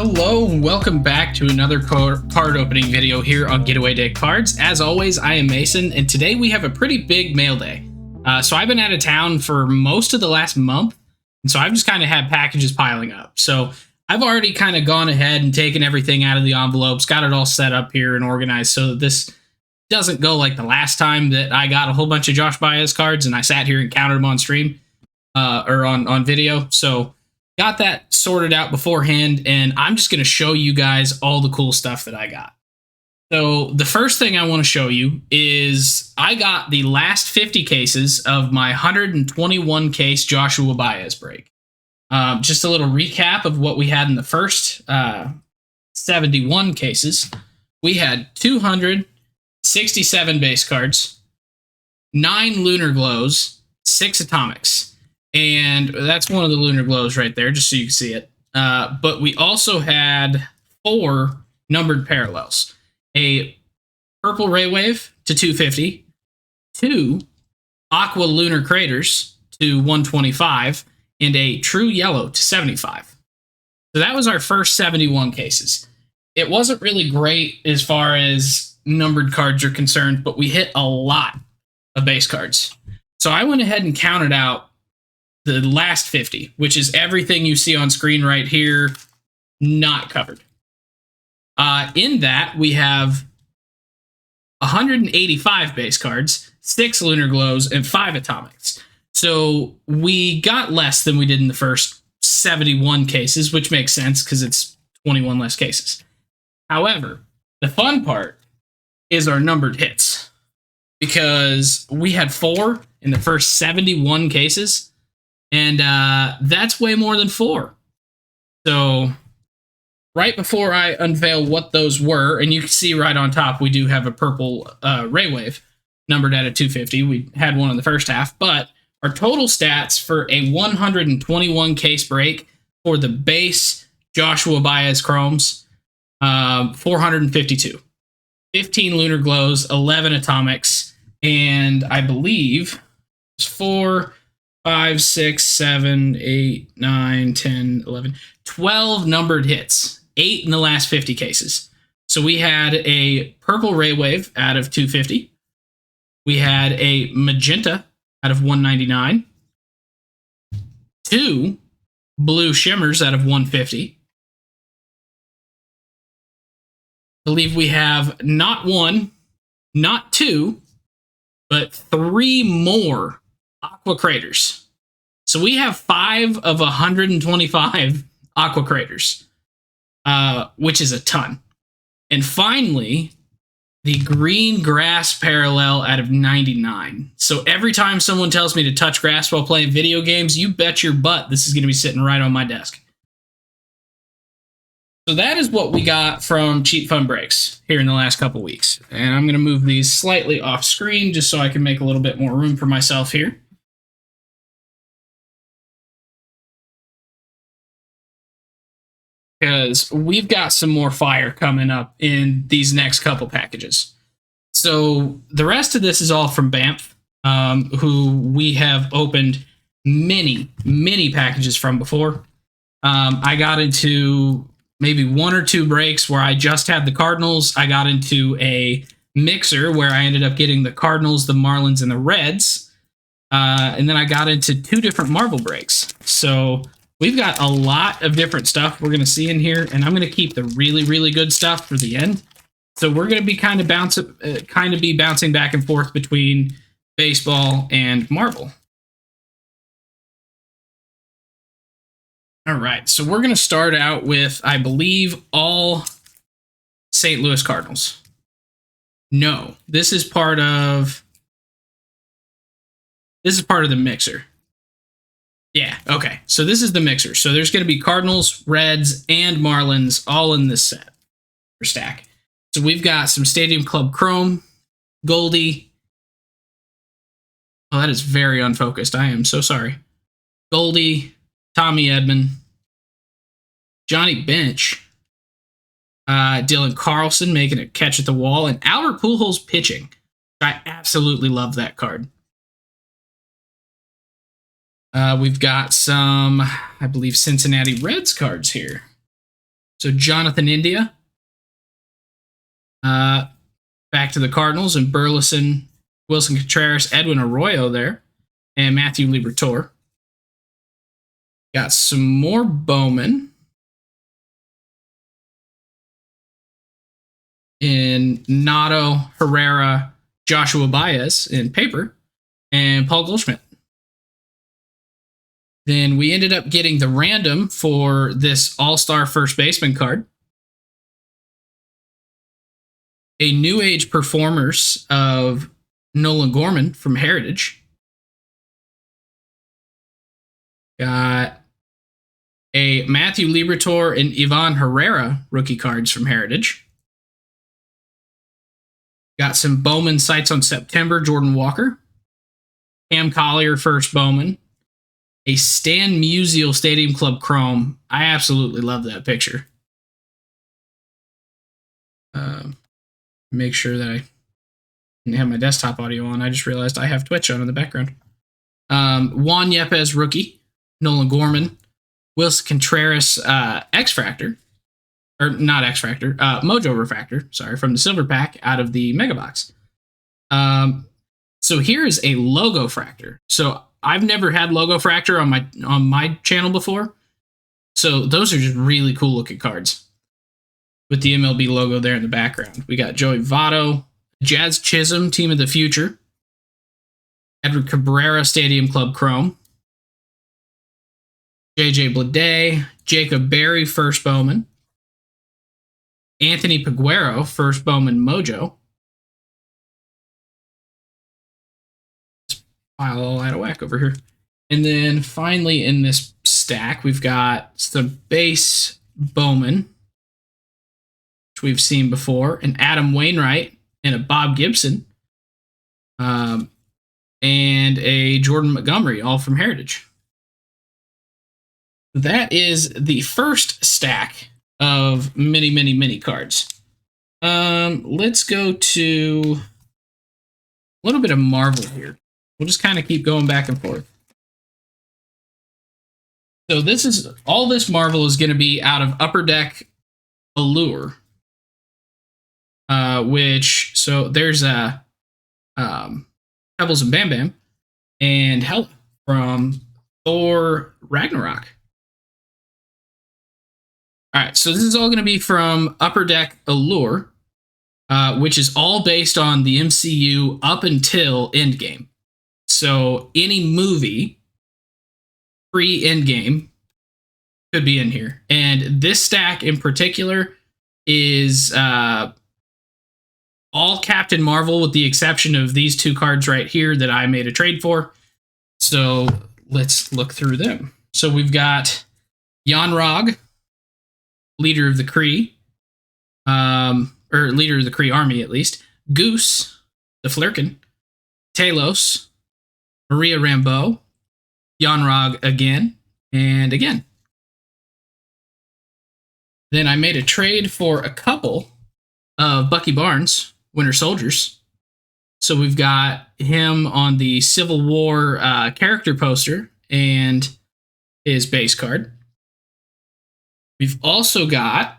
Hello, and welcome back to another card opening video here on Getaway Day Cards. As always, I am Mason, and today we have a pretty big mail day. So I've been out of town for most of the last month, and so I've just kind of had packages piling up. So I've already kind of gone ahead and taken everything out of the envelopes, got it all set up here and organized so that this doesn't go like the last time that I got a whole bunch of Josh Baez cards and I sat here and counted them on stream or on video. So got that sorted out beforehand, and I'm just going to show you guys all the cool stuff that I got. So the first thing I want to show you is I got the last 50 cases of my 121 case Joshua Baez break. Just a little recap of what we had in the first 71 cases. We had 267 base cards, 9 lunar glows, 6 atomics. And that's one of the lunar glows right there, just so you can see it. But we also had 4 numbered parallels. A purple ray wave to 250, 2 aqua lunar craters to 125, and a true yellow to 75. So that was our first 71 cases. It wasn't really great as far as numbered cards are concerned, but we hit a lot of base cards. So I went ahead and counted out the last 50, which is everything you see on screen right here, not covered. In that, we have 185 base cards, 6 lunar glows, and 5 atomics. So we got less than we did in the first 71 cases, which makes sense because it's 21 less cases. However, the fun part is our numbered hits, because we had 4 in the first 71 cases. And that's way more than 4. So right before I unveil what those were, and you can see right on top, we do have a purple ray wave numbered at a 250. We had one in the first half, but our total stats for a 121 case break for the base Joshua Baez Chromes, 452. 15 lunar glows, 11 atomics, and I believe it's 4... 5, 6, 7, 8, 9, 10, 11, 12 numbered hits, 8 in the last 50 cases. So we had a purple ray wave out of 250. We had a magenta out of 199. 2 blue shimmers out of 150. I believe we have not 1, not 2, but 3 more aqua craters. So we have 5 of 125 aqua craters, which is a ton. And finally, the green grass parallel out of 99. So every time someone tells me to touch grass while playing video games, you bet your butt this is going to be sitting right on my desk. So that is what we got from Cheap Fun Breaks here in the last couple weeks. And I'm going to move these slightly off screen just so I can make a little bit more room for myself here. Because we've got some more fire coming up in these next couple packages. So the rest of this is all from Banff, who we have opened many packages from before. I got into maybe 1 or 2 breaks where I just had the Cardinals. I got into a mixer where I ended up getting the Cardinals, the Marlins, and the Reds. And then I got into 2 different Marvel breaks. So we've got a lot of different stuff we're going to see in here, and I'm going to keep the really good stuff for the end. So we're going to be kind of bouncing back and forth between baseball and Marvel. All right, so we're going to start out with, I believe, all St. Louis Cardinals. No, this is part of the mixer. Yeah, okay. So this is the mixer. So there's going to be Cardinals, Reds, and Marlins all in this set or stack. So we've got some Stadium Club Chrome, Goldie. Oh, that is very unfocused. I am so sorry. Goldie, Tommy Edman, Johnny Bench, Dylan Carlson making a catch at the wall, and Albert Pujols pitching. I absolutely love that card. We've got some, I believe, Cincinnati Reds cards here. So Jonathan India. Back to the Cardinals, and Burleson, Wilson Contreras, Edwin Arroyo there, and Matthew Liberatore. Got some more Bowman in Nato, Herrera, Joshua Baez in paper, and Paul Goldschmidt. Then we ended up getting the random for this all-star first baseman card. A New Age Performers of Nolan Gorman from Heritage. Got a Matthew Liberatore and Ivan Herrera rookie cards from Heritage. Got some Bowman Sights on September, Jordan Walker. Cam Collier first Bowman. A Stan Musial Stadium Club Chrome. I absolutely love that picture. Make sure that I didn't have my desktop audio on. I just realized I have Twitch on in the background. Juan Yepes rookie, Nolan Gorman, Wilson Contreras X-Fractor, or not X-Fractor, Mojo Refractor, sorry, from the Silver Pack out of the Mega Box. So here is a Logo Fractor. So I've never had Logo Fractor on my channel before. So those are just really cool looking cards. With the MLB logo there in the background. We got Joey Votto, Jazz Chisholm, Team of the Future, Edward Cabrera, Stadium Club Chrome, JJ Bleday, Jacob Berry, first Bowman, Anthony Peguero, first Bowman Mojo. Let's file all out of whack over here. And then finally in this stack, we've got some base Bowman, which we've seen before, an Adam Wainwright and a Bob Gibson, and a Jordan Montgomery, all from Heritage. That is the first stack of mini cards. Let's go to a little bit of Marvel here. We'll just kind of keep going back and forth. So all this Marvel is going to be out of Upper Deck Allure. So there's a Pebbles and Bam Bam and Hela from Thor Ragnarok. All right, so this is all going to be from Upper Deck Allure, which is all based on the MCU up until Endgame. So any movie pre-Endgame could be in here. And this stack in particular is all Captain Marvel with the exception of these two cards right here that I made a trade for. So let's look through them. So we've got Yanrog, leader of the Kree, or leader of the Kree army at least, Goose, the Flurkin, Talos, Maria Rambeau, Yanrog again, and again. Then I made a trade for a couple of Bucky Barnes, Winter Soldiers. So we've got him on the Civil War character poster and his base card. We've also got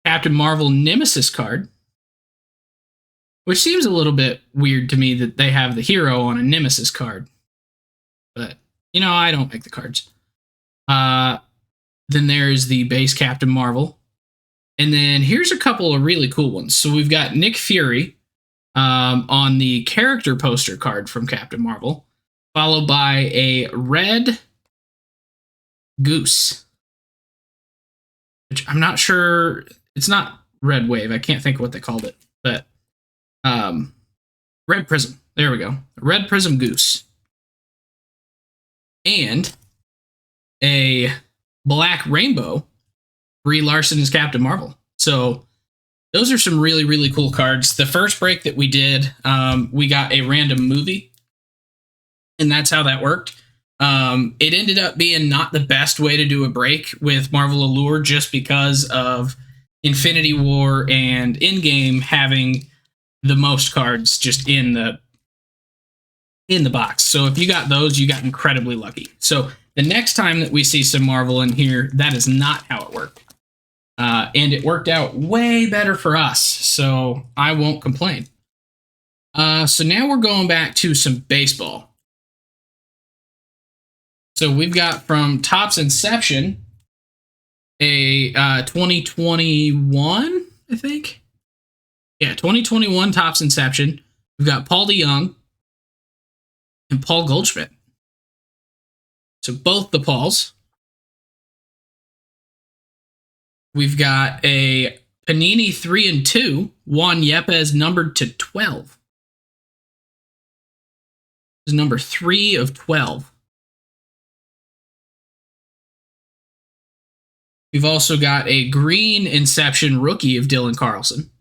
Captain Marvel Nemesis card, which seems a little bit weird to me that they have the hero on a Nemesis card. But, I don't make the cards. Then there's the base Captain Marvel. And then here's a couple of really cool ones. So we've got Nick Fury on the character poster card from Captain Marvel, followed by a red Goose, which I'm not sure. It's not Red Wave. I can't think of what they called it. But Red Prism. There we go. Red Prism Goose. And a black Rainbow, Brie Larson as Captain Marvel. So those are some really, really cool cards. The first break that we did, we got a random movie, and that's how that worked. It ended up being not the best way to do a break with Marvel Allure just because of Infinity War and Endgame having the most cards just in the box. So if you got those, you got incredibly lucky. So the next time that we see some Marvel in here, that is not how it worked. And it worked out way better for us, so I won't complain. So now we're going back to some baseball. So we've got from Topps Inception a 2021, I think. Yeah, 2021 Topps Inception. We've got Paul DeYoung and Paul Goldschmidt. So both the Pauls. We've got a Panini 3 and 2, Juan Yepes numbered to 12. This is number 3 of 12. We've also got a green Inception rookie of Dylan Carlson.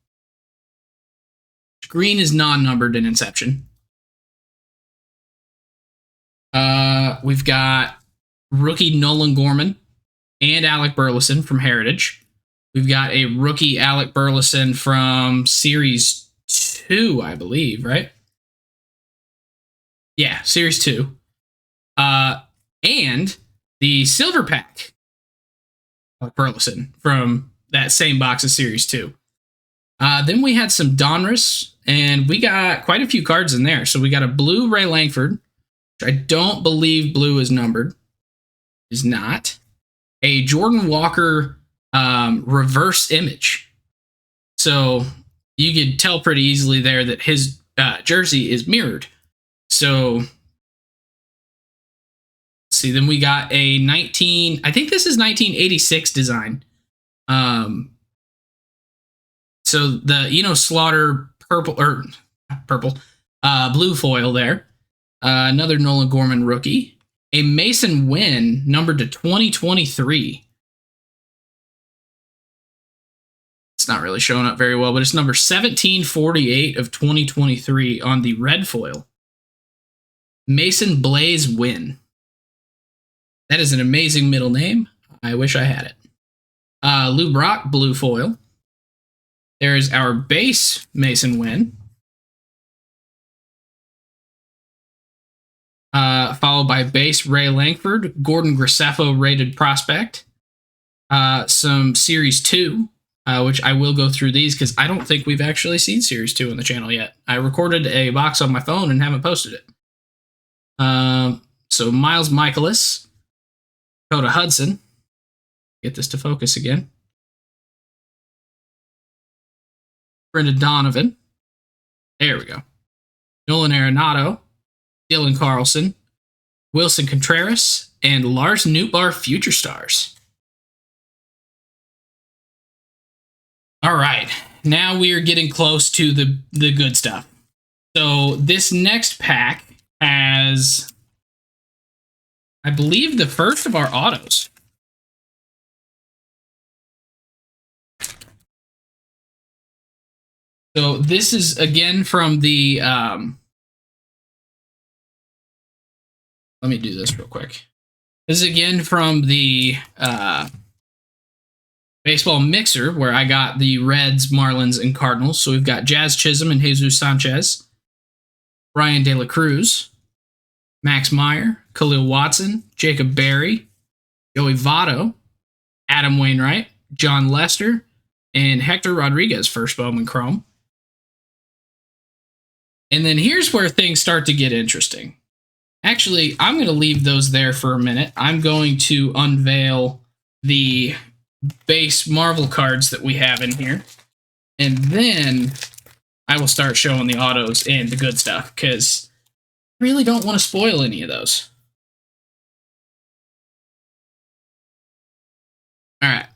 Green is non-numbered in Inception. We've got rookie Nolan Gorman and Alec Burleson from Heritage. We've got a rookie Alec Burleson from Series 2, I believe, right? Yeah, Series 2. And the silver pack Alec Burleson from that same box of Series 2. Then we had some Donruss, and we got quite a few cards in there. So we got a blue Ray Langford, which I don't believe blue is numbered. Is not. A Jordan Walker reverse image. So you could tell pretty easily there that his jersey is mirrored. So let's see. Then we got a I think this is 1986 design. So the Slaughter blue foil there. Another Nolan Gorman rookie. A Mason Wynn numbered to 2023. It's not really showing up very well, but it's number 1748 of 2023 on the red foil. Mason Blaze Wynn. That is an amazing middle name. I wish I had it. Lou Brock blue foil. There's our base Mason Wynn. Followed by base Ray Langford, Gordon Graceffo rated prospect. Some Series 2, which I will go through these because I don't think we've actually seen Series 2 on the channel yet. I recorded a box on my phone and haven't posted it. So Miles Michaelis, Dakota Hudson. Get this to focus again. Brendan Donovan. There we go. Nolan Arenado, Dylan Carlson, Wilson Contreras, and Lars Nootbaar Future Stars. All right, now we are getting close to the good stuff. So this next pack has, I believe, the first of our autos. So this is again from the let me do this real quick. This is again from the baseball mixer where I got the Reds, Marlins, and Cardinals. So we've got Jazz Chisholm and Jesus Sanchez, Brian De La Cruz, Max Meyer, Khalil Watson, Jacob Berry, Joey Votto, Adam Wainwright, John Lester, and Hector Rodriguez first Bowman Chrome. And then here's where things start to get interesting. Actually, I'm going to leave those there for a minute. I'm going to unveil the base Marvel cards that we have in here. And then I will start showing the autos and the good stuff because I really don't want to spoil any of those. All right.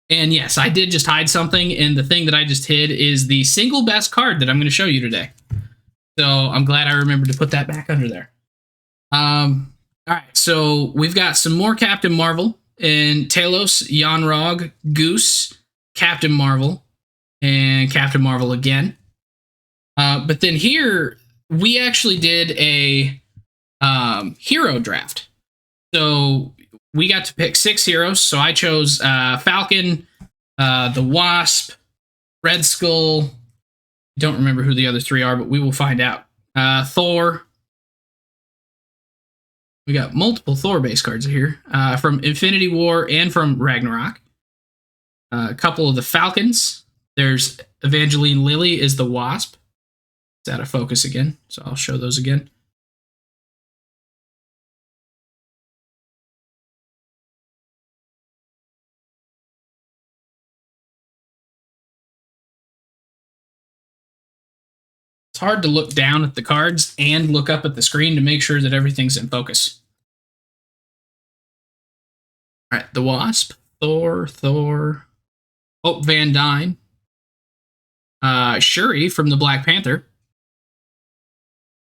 And yes, I did just hide something, and the thing that I just hid is the single best card that I'm going to show you today. So I'm glad I remembered to put that back under there. All right, so we've got some more Captain Marvel and Talos, Yanrog, Goose, Captain Marvel, and Captain Marvel again. But then here, we actually did a hero draft. So we got to pick 6 heroes. So I chose Falcon, the Wasp, Red Skull. Don't remember who the other 3 are, but we will find out. Thor. We got multiple Thor base cards here from Infinity War and from Ragnarok. A couple of the Falcons. There's Evangeline Lilly is the Wasp. It's out of focus again, so I'll show those again. It's hard to look down at the cards and look up at the screen to make sure that everything's in focus. All right, the Wasp, Thor, Hope Van Dyne, Shuri from the Black Panther,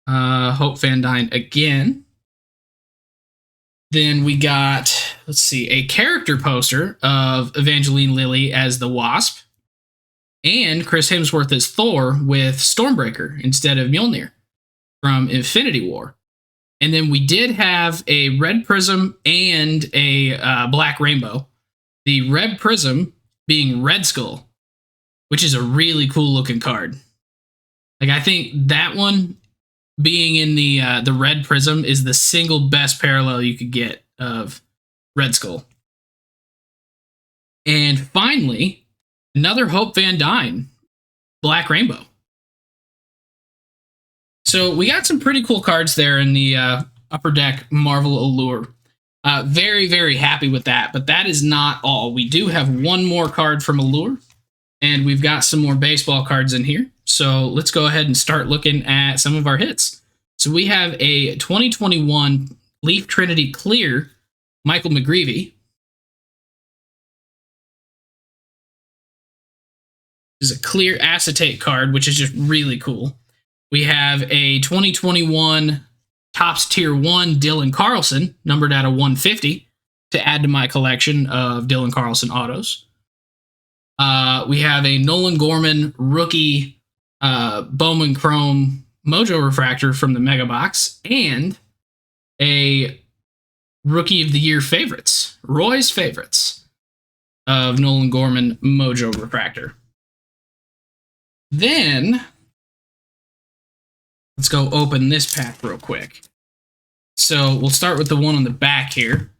Hope Van Dyne again. Then we got, let's see, a character poster of Evangeline Lilly as the Wasp, and Chris Hemsworth as Thor with Stormbreaker instead of Mjolnir from Infinity War. And then we did have a Red Prism and a Black Rainbow. The Red Prism being Red Skull, which is a really cool looking card. Like, I think that one being in the Red Prism is the single best parallel you could get of Red Skull. And finally, another Hope Van Dyne, Black Rainbow. So we got some pretty cool cards there in the Upper Deck Marvel Allure. Very, very happy with that, but that is not all. We do have one more card from Allure, and we've got some more baseball cards in here. So let's go ahead and start looking at some of our hits. So we have a 2021 Leaf Trinity Clear, Michael McGreevy. This is a clear acetate card, which is just really cool. We have a 2021 Topps Tier 1 Dylan Carlson, numbered out of 150, to add to my collection of Dylan Carlson autos. We have a Nolan Gorman rookie Bowman Chrome Mojo Refractor from the Mega Box, and a Rookie of the Year favorites, Roy's favorites, of Nolan Gorman Mojo Refractor. Then, let's go open this pack real quick. So we'll start with the one on the back here,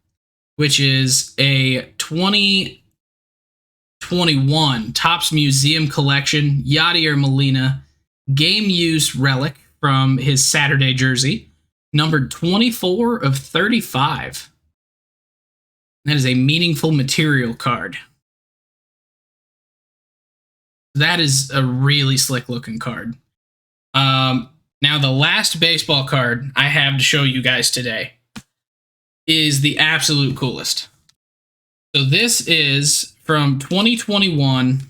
which is a 2021 Topps Museum Collection Yadier Molina game use relic from his Saturday jersey, numbered 24 of 35. That is a meaningful material card. That is a really slick looking card. Now, the last baseball card I have to show you guys today is the absolute coolest. So this is from 2021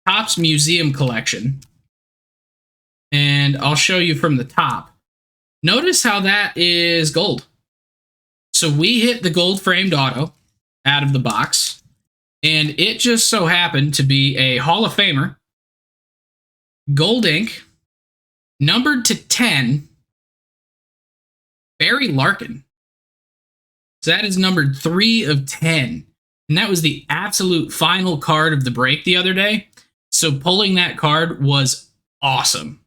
Topps Museum Collection. And I'll show you from the top. Notice how that is gold. So we hit the gold framed auto out of the box, and it just so happened to be a Hall of Famer, gold ink, numbered to 10, Barry Larkin. So that is numbered 3 of 10. And that was the absolute final card of the break the other day. So pulling that card was awesome.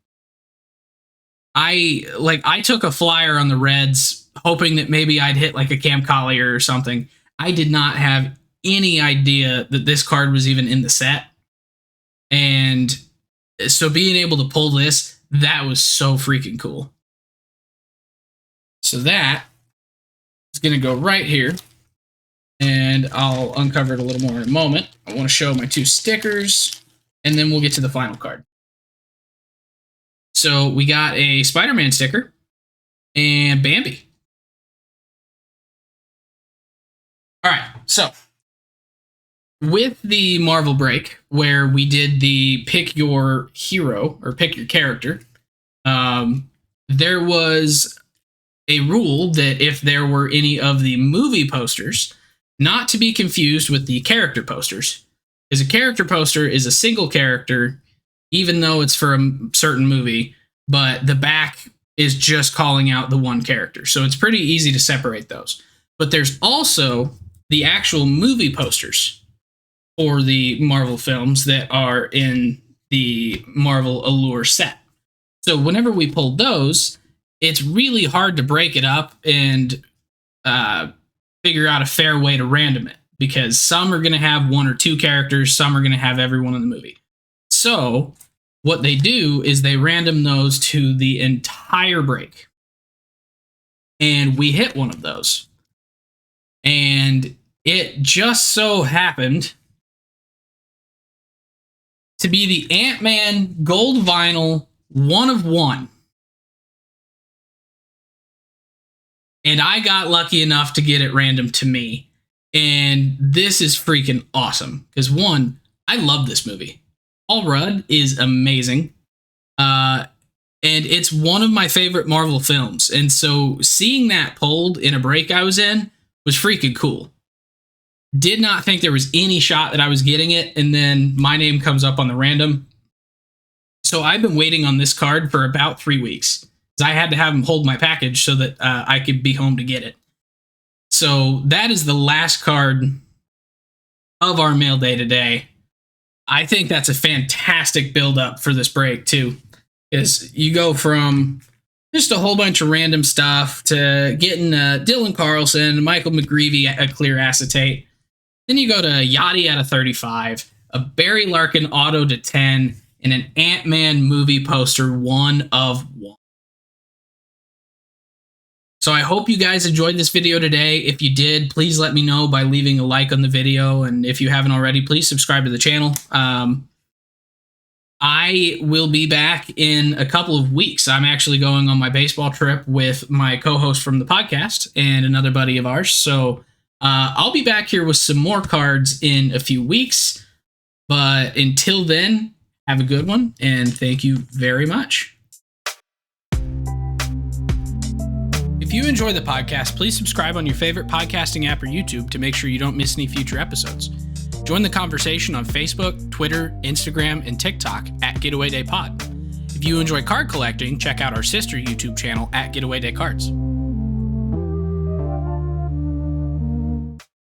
I took a flyer on the Reds hoping that maybe I'd hit like a Cam Collier or something. I did not have any idea that this card was even in the set. And so being able to pull this, that was so freaking cool. So that is going to go right here. And I'll uncover it a little more in a moment. I want to show my 2 stickers, and then we'll get to the final card. So we got a Spider-Man sticker and Bambi. All right, so with the Marvel break, where we did the pick your hero or pick your character, there was a rule that if there were any of the movie posters, not to be confused with the character posters, because a character poster is a single character, even though it's for a certain movie, but the back is just calling out the one character. So it's pretty easy to separate those. But there's also the actual movie posters for the Marvel films that are in the Marvel Allure set. So whenever we pulled those, it's really hard to break it up and figure out a fair way to random it. because some are going to have one or two characters, some are going to have everyone in the movie. So what they do is they random those to the entire break. And we hit one of those. And it just so happened to be the Ant-Man gold vinyl 1 of 1. And I got lucky enough to get it random to me. And this is freaking awesome. Because one, I love this movie. Paul Rudd is amazing. And it's one of my favorite Marvel films. And so seeing that pulled in a break I was in was freaking cool. Did not think there was any shot that I was getting it. And then my name comes up on the random. So I've been waiting on this card for about 3 weeks. I had to have him hold my package so that I could be home to get it. So that is the last card of our mail day today. I think that's a fantastic build up for this break too. Is you go from just a whole bunch of random stuff to getting Dylan Carlson, Michael McGreevy a clear acetate. Then you go to Yachty out of 35, a Barry Larkin auto to 10, and an Ant-Man movie poster 1 of 1. So I hope you guys enjoyed this video today. If you did, please let me know by leaving a like on the video. And if you haven't already, please subscribe to the channel. I will be back in a couple of weeks. I'm actually going on my baseball trip with my co-host from the podcast and another buddy of ours. So I'll be back here with some more cards in a few weeks. But until then, have a good one. And thank you very much. If you enjoy the podcast, please subscribe on your favorite podcasting app or YouTube to make sure you don't miss any future episodes. Join the conversation on Facebook, Twitter, Instagram, and TikTok at Getaway Day Pod. If you enjoy card collecting, check out our sister YouTube channel at Getaway Day Cards.